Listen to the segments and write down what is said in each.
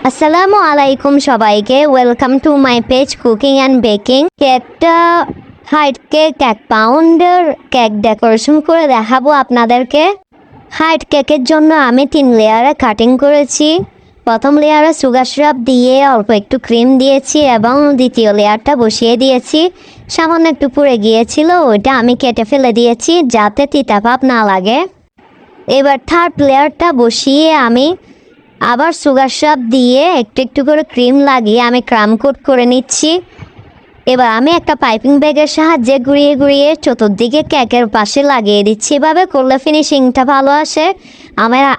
আসসালামু আলাইকুম সবাইকে, welcome to my page cooking and baking. কেকটা হাইট কেক 1 পাউন্ডের কেক ডেকোরেশন করে দেখাবো আপনাদেরকে। হাইট কেকের জন্য আমি 3 লেয়ারে কাটিং করেছি। প্রথম লেয়ারে সুগার সিরাপ দিয়ে অল্প একটু ক্রিম দিয়েছি এবং দ্বিতীয় লেয়ারটা বসিয়ে দিয়েছি। সামান্য একটু পুড়ে গিয়েছিল, ওইটা আমি কেটে ফেলে দিয়েছি যাতে তিতা ভাব না লাগে। এবার থার্ড লেয়ারটা বসিয়ে আমি আবার সুগার সিরাপ দিয়ে একটু একটু করে ক্রিম লাগিয়ে আমি ক্রাম কোট করে নিচ্ছি। এবার আমি একটা পাইপিং ব্যাগের সাহায্যে ঘুরিয়ে ঘুরিয়ে চতুর্দিকে কেকের পাশে লাগিয়ে দিচ্ছি। এভাবে করলে ফিনিশিংটা ভালো আসে।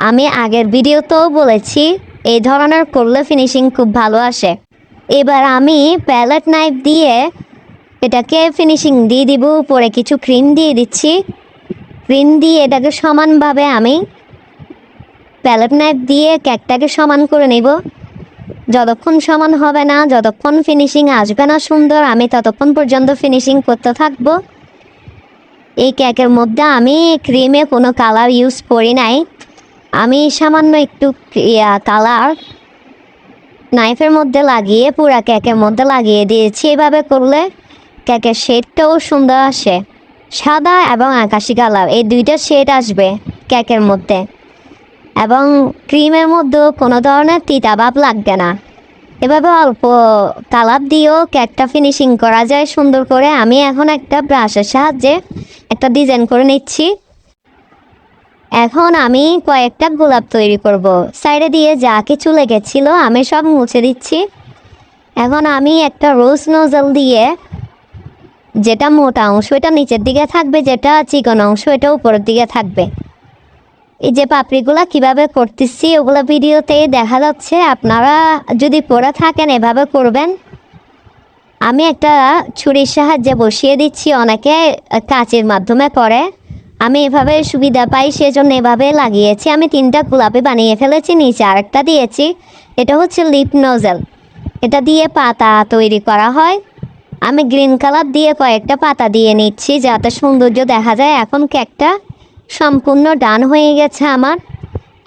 আমি আগের ভিডিওতেও বলেছি এই ধরনের করলে ফিনিশিং খুব ভালো আসে। এবার আমি প্যালেট নাইফ দিয়ে এটাকে ফিনিশিং দিয়ে দিব। উপরে কিছু ক্রিম দিয়ে দিচ্ছি। ক্রিম দিয়ে এটাকে সমানভাবে আমি প্যালেট নাইফ দিয়ে কেকটাকে সমান করে নেব। যতক্ষণ সমান হবে না, যতক্ষণ ফিনিশিং আসবে না সুন্দর, আমি ততক্ষণ পর্যন্ত ফিনিশিং করতে থাকব। এই কেকের মধ্যে আমি ক্রিমে কোনো কালার ইউজ করি নাই। আমি সামান্য একটু কালার নাইফের মধ্যে লাগিয়ে পুরা কেকের মধ্যে লাগিয়ে দিয়েছি। এভাবে করলে কেকের শেডটাও সুন্দর আসে। সাদা এবং আকাশি কালার এই দুইটা শেড আসবে কেকের মধ্যে, এবং ক্রিমের মধ্যেও কোনো ধরনের তিতা ভাব লাগবে না। এভাবে অল্প কালার দিয়েও কেকটা ফিনিশিং করা যায় সুন্দর করে। আমি এখন একটা ব্রাশের সাহায্যে একটা ডিজাইন করে নিচ্ছি। এখন আমি কয়েকটা গোলাপ তৈরি করব। সাইডে দিয়ে যা কিছু লেগেছিল আমি সব মুছে দিচ্ছি। এখন আমি একটা রোজ নোজল দিয়ে, যেটা মোটা অংশ এটা নিচের দিকে থাকবে, যেটা চিকন অংশ এটা উপরের দিকে থাকবে। এই যে পাপড়িগুলা কিভাবে করতেছি ওগুলো ভিডিওতে দেখা যাচ্ছে, আপনারা যদি পরে থাকেন এভাবে করবেন। আমি একটা ছুরির সাহায্যে বসিয়ে দিচ্ছি, অনেকে কাঁচের মাধ্যমে করে, আমি এভাবে সুবিধা পাই সেজন্য এভাবে লাগিয়েছি। আমি 3টা গোলাপি বানিয়ে ফেলেছি, নিচে আরেকটা দিয়েছি। এটা হচ্ছে লিপ নোজেল, এটা দিয়ে পাতা তৈরি করা হয়। আমি গ্রিন কালার দিয়ে কয়েকটা পাতা দিয়ে নিচ্ছি যাতে সৌন্দর্য দেখা যায়। এখন কেকটা সম্পূর্ণ ডান হয়ে গেছে আমার,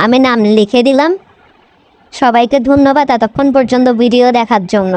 আমি নাম লিখে দিলাম। সবাইকে ধন্যবাদ এতক্ষণ পর্যন্ত ভিডিও দেখার জন্য।